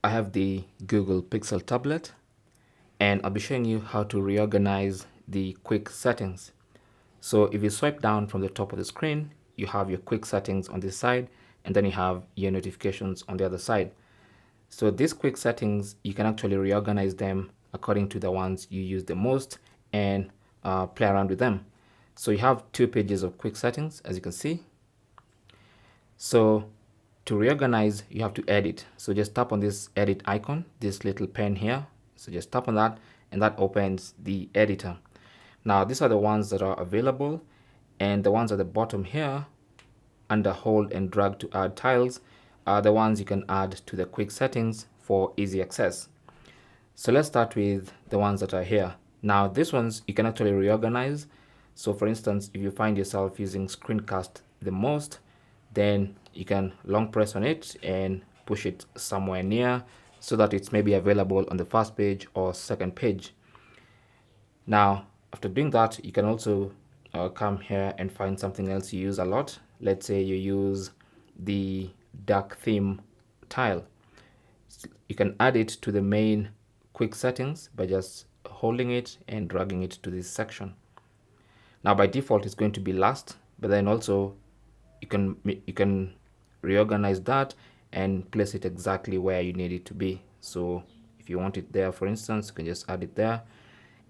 I have the Google Pixel tablet, and I'll be showing you how to reorganize the quick settings. So if you swipe down from the top of the screen, you have your quick settings on this side, and then you have your notifications on the other side. So these quick settings, you can actually reorganize them according to the ones you use the most and play around with them. So you have two pages of quick settings, as you can see. So to reorganize, you have to edit. So just tap on this edit icon, this little pen here. So just tap on that, and that opens the editor. Now these are the ones that are available, and the ones at the bottom here under hold and drag to add tiles are the ones you can add to the quick settings for easy access. So let's start with the ones that are here. Now these ones you can actually reorganize. So for instance, if you find yourself using screencast the most, then you can long press on it and push it somewhere near so that it's maybe available on the first page or second page. Now after doing that, you can also come here and find something else you use a lot. Let's say you use the dark theme tile. You can add it to the main quick settings by just holding it and dragging it to this section. Now by default it's going to be last, but then also you can reorganize that and place it exactly where you need it to be. So if you want it there, for instance, you can just add it there,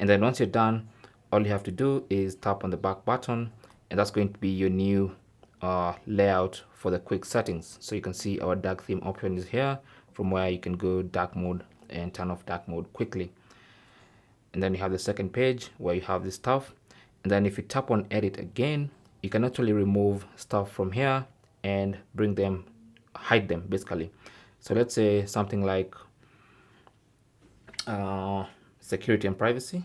and then once you're done, all you have to do is tap on the back button, and that's going to be your new layout for the quick settings. So you can see our dark theme option is here, from where you can go dark mode and turn off dark mode quickly. And then you have the second page where you have this stuff, and then if you tap on edit again, you can actually remove stuff from here and bring them, hide them basically. So let's say something like security and privacy.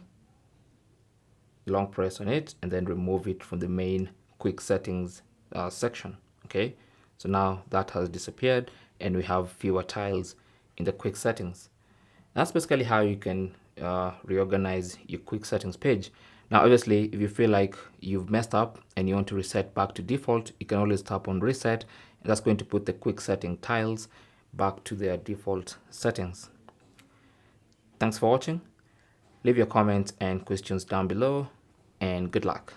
Long press on it and then remove it from the main quick settings section. Okay, so now that has disappeared and we have fewer tiles in the quick settings. That's basically how you can reorganize your quick settings page. Now obviously, if you feel like you've messed up and you want to reset back to default, you can always tap on reset, and that's going to put the quick setting tiles back to their default settings. Thanks for watching. Leave your comments and questions down below, and good luck.